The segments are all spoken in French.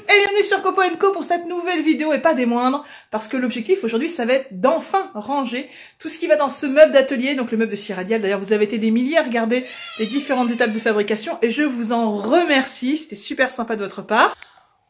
et bienvenue sur Copo & Co pour cette nouvelle vidéo et pas des moindres, parce que l'objectif aujourd'hui ça va être d'enfin ranger tout ce qui va dans ce meuble d'atelier, donc le meuble de scie radiale. D'ailleurs vous avez été des milliers à regarder les différentes étapes de fabrication et je vous en remercie, c'était super sympa de votre part.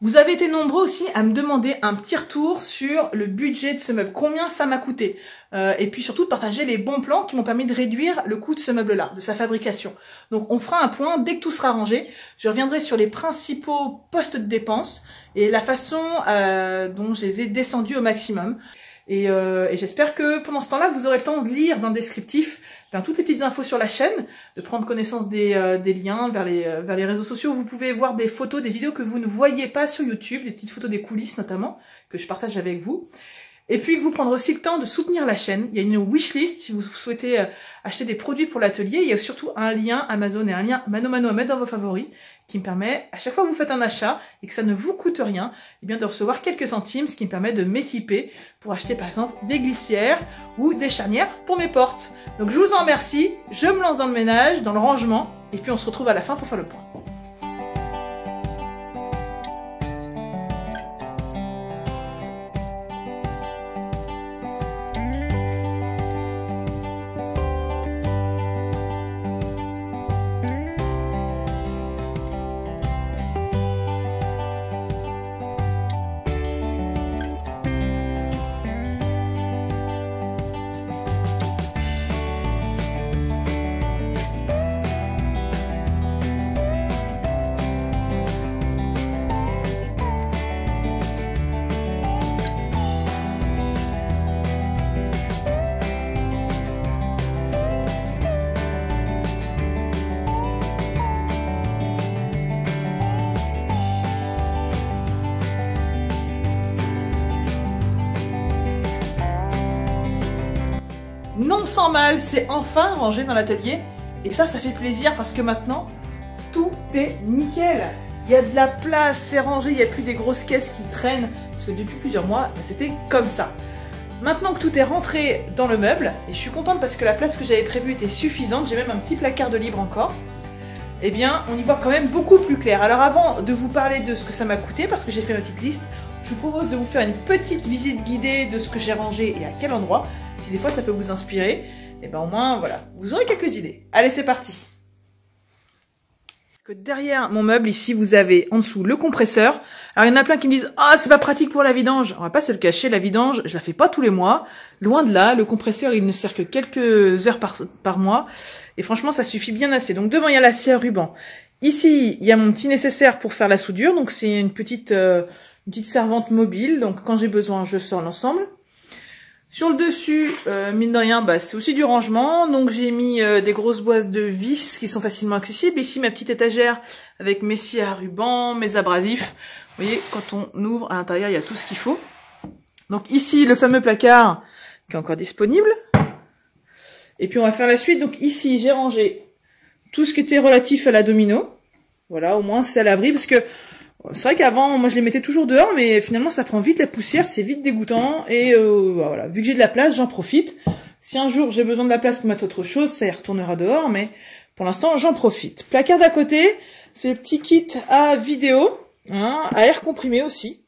Vous avez été nombreux aussi à me demander un petit retour sur le budget de ce meuble, combien ça m'a coûté, et puis surtout de partager les bons plans qui m'ont permis de réduire le coût de ce meuble-là, de sa fabrication. Donc on fera un point dès que tout sera rangé. Je reviendrai sur les principaux postes de dépenses et la façon dont je les ai descendus au maximum. Et j'espère que pendant ce temps-là, vous aurez le temps de lire dans le descriptif toutes les petites infos sur la chaîne, de prendre connaissance des liens vers les réseaux sociaux. Vous pouvez voir des photos, des vidéos que vous ne voyez pas sur YouTube, des petites photos des coulisses notamment, que je partage avec vous. Et puis que vous prendrez aussi le temps de soutenir la chaîne. Il y a une wishlist si vous souhaitez acheter des produits pour l'atelier. Il y a surtout un lien Amazon et un lien Mano à mettre dans vos favoris qui me permet, à chaque fois que vous faites un achat et que ça ne vous coûte rien, eh bien de recevoir quelques centimes, ce qui me permet de m'équiper pour acheter par exemple des glissières ou des charnières pour mes portes. Donc je vous en remercie, je me lance dans le ménage, dans le rangement, et puis on se retrouve à la fin pour faire le point. Non sans mal, c'est enfin rangé dans l'atelier et ça fait plaisir parce que maintenant tout est nickel. Il y a de la place, c'est rangé, il n'y a plus des grosses caisses qui traînent parce que depuis plusieurs mois c'était comme ça. Maintenant que tout est rentré dans le meuble, et je suis contente parce que la place que j'avais prévue était suffisante, j'ai même un petit placard de libre encore, eh bien on y voit quand même beaucoup plus clair. Alors avant de vous parler de ce que ça m'a coûté, parce que j'ai fait ma petite liste, je vous propose de vous faire une petite visite guidée de ce que j'ai rangé et à quel endroit. Si des fois ça peut vous inspirer, et ben au moins voilà, vous aurez quelques idées. Allez, c'est parti. Derrière mon meuble ici, vous avez en dessous le compresseur. Alors il y en a plein qui me disent « Ah, c'est pas pratique pour la vidange ». On va pas se le cacher, la vidange, je la fais pas tous les mois. Loin de là, le compresseur il ne sert que quelques heures par mois. Et franchement, ça suffit bien assez. Donc devant, il y a la scie à ruban. Ici, il y a mon petit nécessaire pour faire la soudure. Donc c'est une petite servante mobile. Donc quand j'ai besoin, je sors l'ensemble. Sur le dessus, mine de rien, c'est aussi du rangement. Donc j'ai mis des grosses boîtes de vis qui sont facilement accessibles. Ici, ma petite étagère avec mes scies à ruban, mes abrasifs. Vous voyez, quand on ouvre, à l'intérieur, il y a tout ce qu'il faut. Donc ici, le fameux placard qui est encore disponible. Et puis on va faire la suite. Donc ici, j'ai rangé tout ce qui était relatif à la domino. Voilà, au moins c'est à l'abri parce que c'est vrai qu'avant, moi je les mettais toujours dehors, mais finalement ça prend vite la poussière, c'est vite dégoûtant. Et voilà, vu que j'ai de la place, j'en profite. Si un jour j'ai besoin de la place pour mettre autre chose, ça y retournera dehors, mais pour l'instant j'en profite. Placard d'à côté, c'est le petit kit à vidéo, hein, à air comprimé aussi.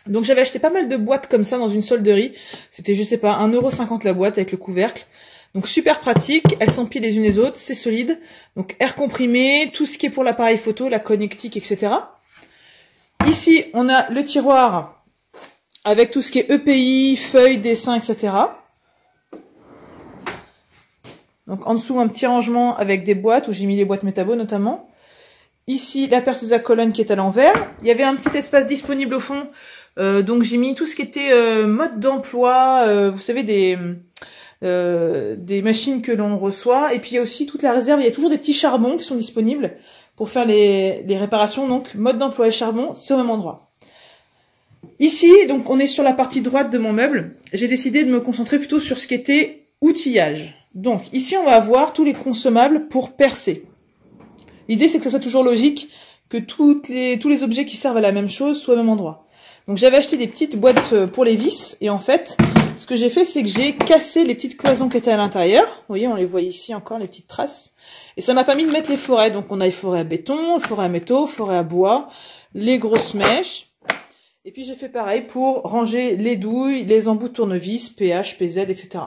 Donc j'avais acheté pas mal de boîtes comme ça dans une solderie. C'était, je sais pas, 1,50 € la boîte avec le couvercle. Donc super pratique, elles s'empilent les unes les autres, c'est solide. Donc air comprimé, tout ce qui est pour l'appareil photo, la connectique, etc. Ici, on a le tiroir avec tout ce qui est EPI, feuilles, dessins, etc. Donc en dessous, un petit rangement avec des boîtes, où j'ai mis les boîtes métabo notamment. Ici, la perceuse à colonne qui est à l'envers. Il y avait un petit espace disponible au fond, donc j'ai mis tout ce qui était mode d'emploi, vous savez, des machines que l'on reçoit. Et puis il y a aussi toute la réserve, il y a toujours des petits charbons qui sont disponibles pour faire les réparations. Donc mode d'emploi et charbon, c'est au même endroit. Ici, donc on est sur la partie droite de mon meuble. J'ai décidé de me concentrer plutôt sur ce qui était outillage. Donc ici, on va avoir tous les consommables pour percer. L'idée, c'est que ça soit toujours logique, que tous les objets qui servent à la même chose soient au même endroit. Donc j'avais acheté des petites boîtes pour les vis, et en fait, ce que j'ai fait, c'est que j'ai cassé les petites cloisons qui étaient à l'intérieur. Vous voyez, on les voit ici encore, les petites traces. Et ça m'a permis de mettre les forêts. Donc on a les forêts à béton, les forêts à métaux, forêts à bois, les grosses mèches. Et puis j'ai fait pareil pour ranger les douilles, les embouts de tournevis, PH, PZ, etc.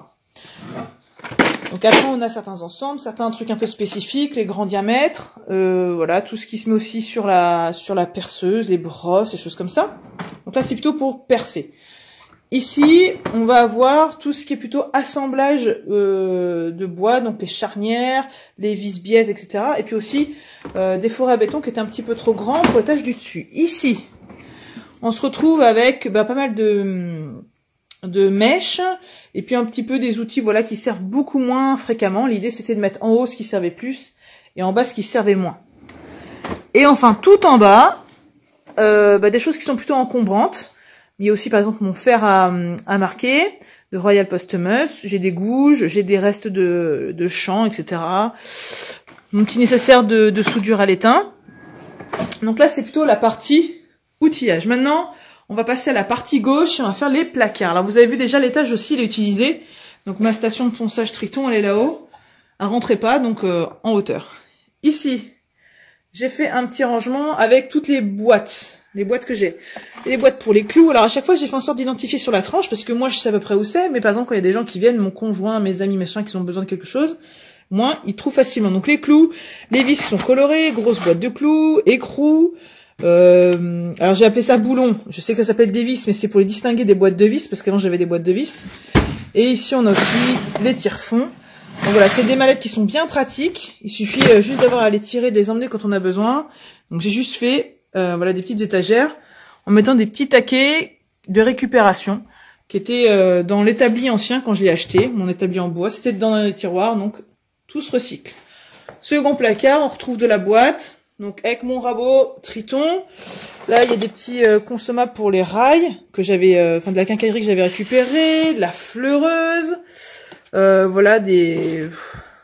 Donc après on a certains ensembles, certains trucs un peu spécifiques, les grands diamètres, voilà, tout ce qui se met aussi sur la perceuse, les brosses, et choses comme ça. Donc là c'est plutôt pour percer. Ici on va avoir tout ce qui est plutôt assemblage de bois, donc les charnières, les vis-biaises, etc. Et puis aussi des forêts à béton qui étaient un petit peu trop grands pour l'étage du dessus. Ici on se retrouve avec pas mal de mèches et puis un petit peu des outils voilà qui servent beaucoup moins fréquemment. L'idée c'était de mettre en haut ce qui servait plus et en bas ce qui servait moins. Et enfin tout en bas des choses qui sont plutôt encombrantes. Il y a aussi par exemple mon fer à marquer de Royal Posthumous. J'ai des gouges, j'ai des restes de champs, etc. Mon petit nécessaire de soudure à l'étain. Donc là c'est plutôt la partie outillage. Maintenant, on va passer à la partie gauche et on va faire les placards. Alors, vous avez vu déjà l'étage aussi, il est utilisé. Donc, ma station de ponçage Triton, elle est là-haut. Elle rentrait pas, donc en hauteur. Ici, j'ai fait un petit rangement avec toutes les boîtes que j'ai. Et les boîtes pour les clous. Alors, à chaque fois, j'ai fait en sorte d'identifier sur la tranche parce que moi, je sais à peu près où c'est. Mais par exemple, quand il y a des gens qui viennent, mon conjoint, mes amis, machin, qui ont besoin de quelque chose, moi, ils trouvent facilement. Donc, les clous, les vis sont colorées, grosse boîte de clous, écrou. Alors j'ai appelé ça boulon, je sais que ça s'appelle des vis mais c'est pour les distinguer des boîtes de vis parce qu'avant j'avais des boîtes de vis. Et ici on a aussi les tire-fonds. Donc voilà, c'est des mallettes qui sont bien pratiques, il suffit juste d'avoir à les tirer, de les emmener quand on a besoin. Donc j'ai juste fait voilà des petites étagères en mettant des petits taquets de récupération qui étaient dans l'établi ancien quand je l'ai acheté, mon établi en bois, c'était dans les tiroirs, donc tout se recycle. Second placard, on retrouve de la boîte. Donc avec mon rabot Triton, là il y a des petits consommables pour les rails que j'avais, de la quincaillerie que j'avais récupéré, la fleureuse, voilà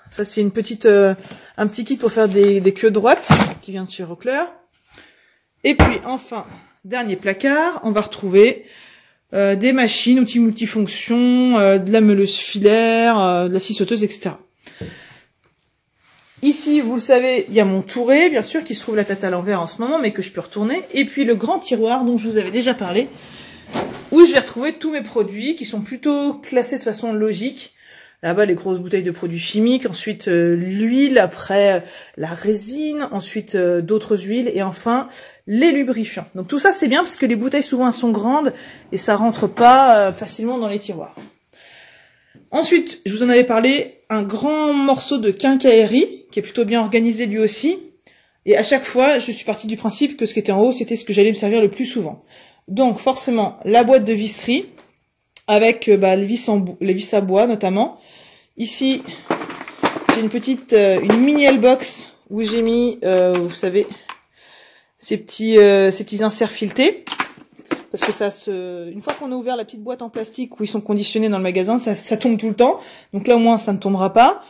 ça c'est une petite, un petit kit pour faire des queues droites qui vient de chez Rockler. Et puis enfin dernier placard, on va retrouver des machines, outils multifonctions, de la meuleuse filaire, de la scie sauteuse, etc. Ici, vous le savez, il y a mon touret, bien sûr, qui se trouve la tête à l'envers en ce moment, mais que je peux retourner. Et puis le grand tiroir dont je vous avais déjà parlé, où je vais retrouver tous mes produits qui sont plutôt classés de façon logique. Là-bas, les grosses bouteilles de produits chimiques, ensuite l'huile, après la résine, ensuite d'autres huiles, et enfin les lubrifiants. Donc tout ça, c'est bien parce que les bouteilles, souvent, elles sont grandes et ça rentre pas facilement dans les tiroirs. Ensuite, je vous en avais parlé, un grand morceau de quincaillerie, qui est plutôt bien organisé lui aussi. Et à chaque fois, je suis partie du principe que ce qui était en haut, c'était ce que j'allais me servir le plus souvent. Donc forcément, la boîte de visserie, avec les vis à bois notamment. Ici, j'ai une mini L-box où j'ai mis, vous savez, ces petits inserts filetés. Parce que une fois qu'on a ouvert la petite boîte en plastique où ils sont conditionnés dans le magasin, ça tombe tout le temps. Donc là au moins ça ne tombera pas.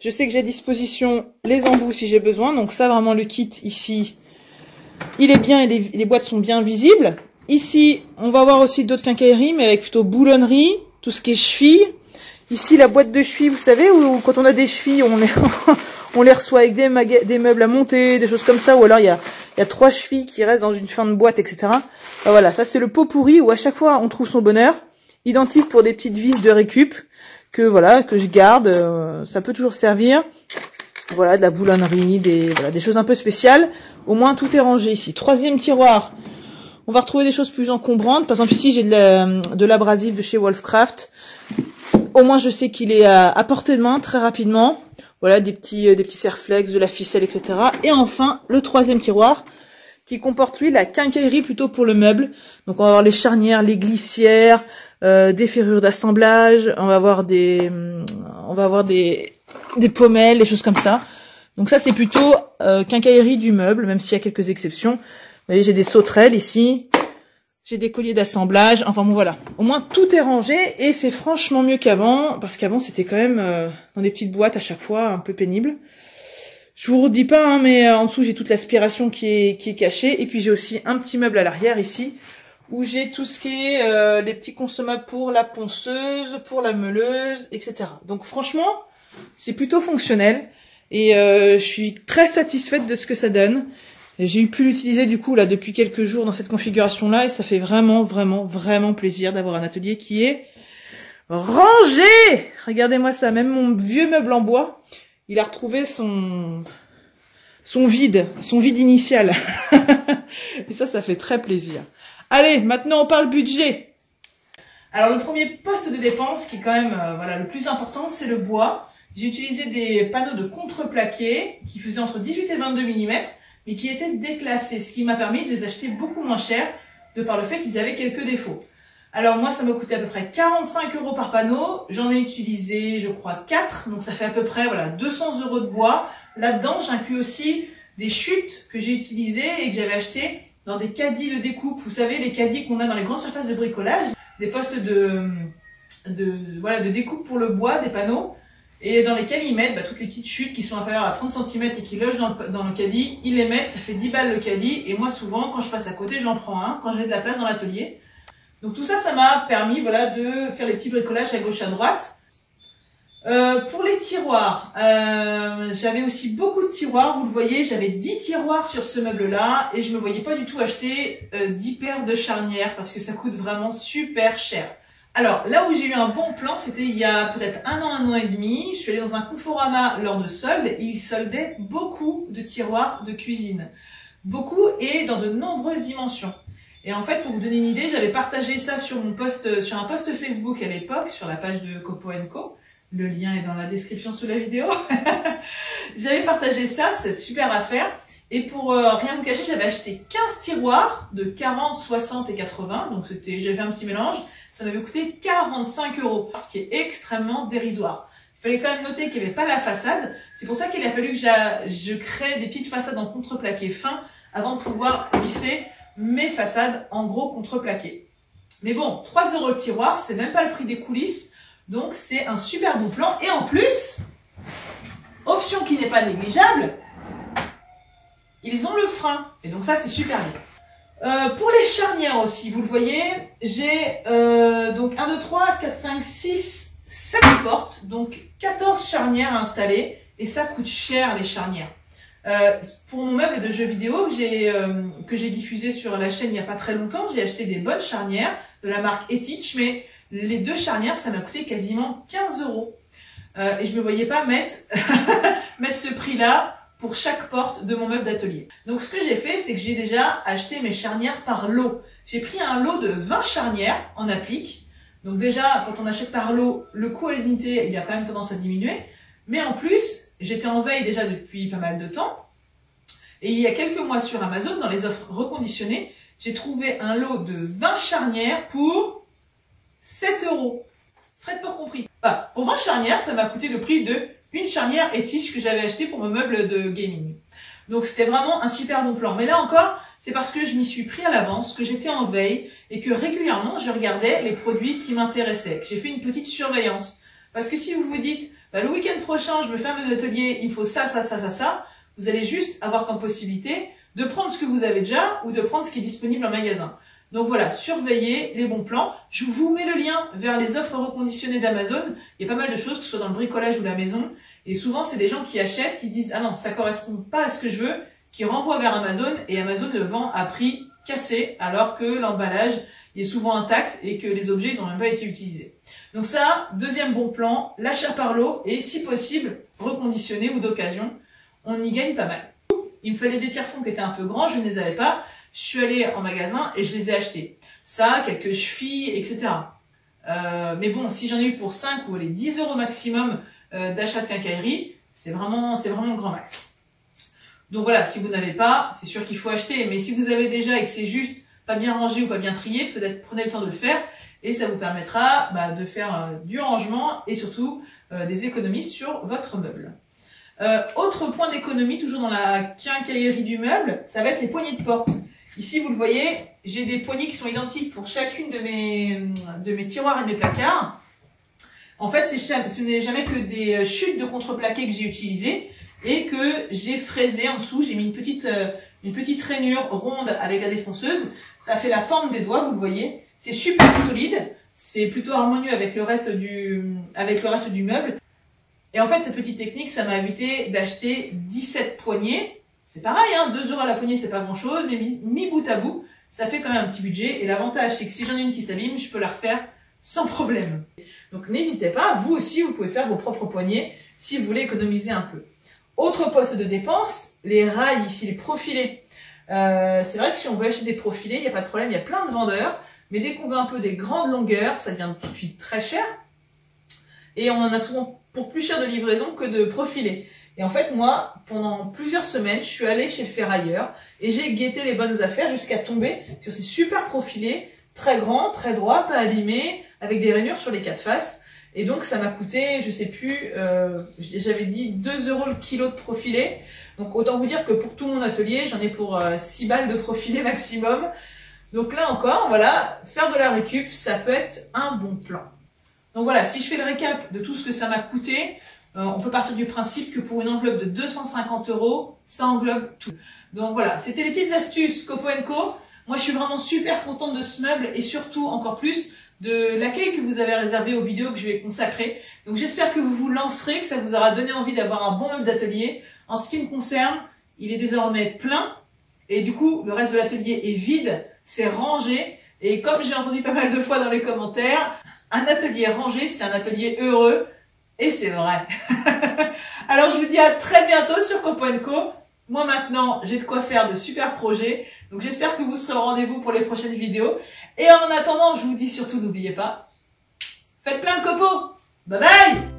Je sais que j'ai à disposition les embouts si j'ai besoin. Donc ça vraiment le kit ici, il est bien et les boîtes sont bien visibles. Ici on va avoir aussi d'autres quincailleries mais avec plutôt boulonnerie, tout ce qui est chevilles. Ici la boîte de chevilles, vous savez, où quand on a des chevilles on les reçoit avec des meubles à monter, des choses comme ça, ou alors il y a 3 chevilles qui restent dans une fin de boîte, etc. Ben voilà, ça c'est le pot pourri où à chaque fois on trouve son bonheur. Identique pour des petites vis de récup que je garde, ça peut toujours servir. Voilà, de la boulonnerie, des choses un peu spéciales. Au moins tout est rangé ici. Troisième tiroir, on va retrouver des choses plus encombrantes. Par exemple ici j'ai de l'abrasif de chez Wolfcraft. Au moins je sais qu'il est à portée de main très rapidement. Voilà, des petits serflex, de la ficelle, etc. Et enfin, le troisième tiroir, qui comporte lui la quincaillerie plutôt pour le meuble. Donc on va avoir les charnières, les glissières, des ferrures d'assemblage, on va avoir des pommelles, des choses comme ça. Donc ça c'est plutôt quincaillerie du meuble, même s'il y a quelques exceptions. Vous voyez, j'ai des sauterelles ici. J'ai des colliers d'assemblage, enfin bon voilà. Au moins tout est rangé et c'est franchement mieux qu'avant, parce qu'avant c'était quand même dans des petites boîtes à chaque fois, un peu pénible. Je vous redis pas, hein, mais en dessous j'ai toute l'aspiration qui est cachée. Et puis j'ai aussi un petit meuble à l'arrière ici, où j'ai tout ce qui est les petits consommables pour la ponceuse, pour la meuleuse, etc. Donc franchement, c'est plutôt fonctionnel et je suis très satisfaite de ce que ça donne. J'ai pu l'utiliser du coup là depuis quelques jours dans cette configuration-là et ça fait vraiment, vraiment, vraiment plaisir d'avoir un atelier qui est rangé. Regardez-moi ça, même mon vieux meuble en bois, il a retrouvé son vide initial. Et ça fait très plaisir. Allez, maintenant on parle budget. Alors le premier poste de dépense qui est quand même voilà, le plus important, c'est le bois. J'ai utilisé des panneaux de contreplaqué qui faisaient entre 18 et 22 mm, mais qui étaient déclassés, ce qui m'a permis de les acheter beaucoup moins cher, de par le fait qu'ils avaient quelques défauts. Alors moi, ça m'a coûté à peu près 45 € par panneau. J'en ai utilisé, je crois, 4, donc ça fait à peu près voilà 200 € de bois. Là-dedans, j'inclus aussi des chutes que j'ai utilisées et que j'avais achetées dans des caddies de découpe. Vous savez, les caddies qu'on a dans les grandes surfaces de bricolage, des postes de découpe pour le bois, des panneaux, et dans lesquels ils mettent toutes les petites chutes qui sont inférieures à 30 cm et qui logent dans le caddie. Ils les mettent, ça fait 10 balles le caddie, et moi souvent, quand je passe à côté, j'en prends un, quand j'ai de la place dans l'atelier. Donc tout ça, ça m'a permis voilà, de faire les petits bricolages à gauche à droite. Pour les tiroirs, j'avais aussi beaucoup de tiroirs, vous le voyez, j'avais 10 tiroirs sur ce meuble-là et je me voyais pas du tout acheter 10 paires de charnières parce que ça coûte vraiment super cher. Alors là où j'ai eu un bon plan, c'était il y a peut-être un an et demi, je suis allée dans un Conforama lors de soldes et ils soldaient beaucoup de tiroirs de cuisine. Beaucoup et dans de nombreuses dimensions. Et en fait, pour vous donner une idée, j'avais partagé ça sur un post Facebook à l'époque, sur la page de Copo & Co. Le lien est dans la description sous la vidéo. J'avais partagé ça, cette super affaire. Et pour rien vous cacher, j'avais acheté 15 tiroirs de 40, 60 et 80. Donc j'avais un petit mélange. Ça m'avait coûté 45 €, ce qui est extrêmement dérisoire. Il fallait quand même noter qu'il n'y avait pas la façade. C'est pour ça qu'il a fallu que je crée des petites façades en contreplaqué fin avant de pouvoir lisser mes façades en gros contreplaqué. Mais bon, 3 € le tiroir, c'est même pas le prix des coulisses. Donc c'est un super bon plan. Et en plus, option qui n'est pas négligeable, ils ont le frein. Et donc ça, c'est super bien. Pour les charnières aussi, vous le voyez, j'ai donc 1, 2, 3, 4, 5, 6, 7 portes. Donc 14 charnières à installer. Et ça coûte cher les charnières. Pour mon meuble de jeux vidéo que j'ai diffusé sur la chaîne il n'y a pas très longtemps, j'ai acheté des bonnes charnières de la marque Etich, mais les 2 charnières, ça m'a coûté quasiment 15 €. Et je me voyais pas mettre ce prix-là pour chaque porte de mon meuble d'atelier. Donc ce que j'ai fait, c'est que j'ai déjà acheté mes charnières par lot. J'ai pris un lot de 20 charnières en applique. Donc déjà, quand on achète par lot, le coût à l'unité, il y a quand même tendance à diminuer. Mais en plus, j'étais en veille déjà depuis pas mal de temps. Et il y a quelques mois sur Amazon, dans les offres reconditionnées, j'ai trouvé un lot de 20 charnières pour 7 €. Frais de port compris. Enfin, pour 20 charnières, ça m'a coûté le prix de une charnière Etich que j'avais acheté pour mon meuble de gaming. Donc c'était vraiment un super bon plan. Mais là encore, c'est parce que je m'y suis pris à l'avance, que j'étais en veille et que régulièrement, je regardais les produits qui m'intéressaient. Que j'ai fait une petite surveillance. Parce que si vous vous dites, le week-end prochain, je me fais un meuble d'atelier, il me faut ça, vous allez juste avoir comme possibilité de prendre ce que vous avez déjà ou de prendre ce qui est disponible en magasin. Donc voilà, surveillez les bons plans. Je vous mets le lien vers les offres reconditionnées d'Amazon. Il y a pas mal de choses, que ce soit dans le bricolage ou la maison. Et souvent, c'est des gens qui achètent, qui disent « Ah non, ça correspond pas à ce que je veux », qui renvoient vers Amazon et Amazon le vend à prix cassé alors que l'emballage est souvent intact et que les objets n'ont même pas été utilisés. Donc ça, deuxième bon plan, l'achat par lot et si possible, reconditionné ou d'occasion. On y gagne pas mal. Il me fallait des tire-fonds qui étaient un peu grands, je ne les avais pas. Je suis allée en magasin et je les ai achetés. Ça, quelques chevilles, etc. Mais bon, si j'en ai eu pour 5 ou les 10 € maximum d'achat de quincaillerie, c'est vraiment grand max. Donc voilà, si vous n'avez pas, c'est sûr qu'il faut acheter. Mais si vous avez déjà et que c'est juste pas bien rangé ou pas bien trié, peut-être prenez le temps de le faire. Et ça vous permettra de faire du rangement et surtout des économies sur votre meuble. Autre point d'économie, toujours dans la quincaillerie du meuble, ça va être les poignées de porte. Ici, vous le voyez, j'ai des poignées qui sont identiques pour chacune de mes tiroirs et de mes placards. En fait, ce n'est jamais que des chutes de contreplaqué que j'ai utilisées et que j'ai fraisé en dessous. J'ai mis une petite rainure ronde avec la défonceuse. Ça fait la forme des doigts, vous le voyez. C'est super solide, c'est plutôt harmonieux avec le reste du meuble. Et en fait, cette petite technique, ça m'a évité d'acheter 17 poignées. C'est pareil, hein, 2 € à la poignée, c'est pas grand chose, mais mis bout à bout, ça fait quand même un petit budget. Et l'avantage, c'est que si j'en ai une qui s'abîme, je peux la refaire sans problème. Donc n'hésitez pas, vous aussi, vous pouvez faire vos propres poignées si vous voulez économiser un peu. Autre poste de dépense, les rails ici, les profilés. C'est vrai que si on veut acheter des profilés, il n'y a pas de problème, il y a plein de vendeurs. Mais dès qu'on veut un peu des grandes longueurs, ça devient tout de suite très cher. Et on en a souvent pour plus cher de livraison que de profilés. Et en fait, moi, pendant plusieurs semaines, je suis allée chez le ferrailleur et j'ai guetté les bonnes affaires jusqu'à tomber sur ces super profilés, très grands, très droits, pas abîmés, avec des rainures sur les 4 faces. Et donc, ça m'a coûté, je sais plus, j'avais dit 2 € le kilo de profilé. Donc, autant vous dire que pour tout mon atelier, j'en ai pour 6 balles de profilé maximum. Donc là encore, voilà, faire de la récup, ça peut être un bon plan. Donc voilà, si je fais le récap de tout ce que ça m'a coûté, on peut partir du principe que pour une enveloppe de 250 €, ça englobe tout. Donc voilà, c'était les petites astuces Copo & Co. Moi, je suis vraiment super contente de ce meuble et surtout, encore plus, de l'accueil que vous avez réservé aux vidéos que je vais consacrer. Donc j'espère que vous vous lancerez, que ça vous aura donné envie d'avoir un bon meuble d'atelier. En ce qui me concerne, il est désormais plein et du coup, le reste de l'atelier est vide, c'est rangé. Et comme j'ai entendu pas mal de fois dans les commentaires, un atelier rangé, c'est un atelier heureux. Et c'est vrai. Alors, je vous dis à très bientôt sur Copo & Co. Moi, maintenant, j'ai de quoi faire de super projets. Donc, j'espère que vous serez au rendez-vous pour les prochaines vidéos. Et en attendant, je vous dis surtout, n'oubliez pas, faites plein de copeaux. Bye bye!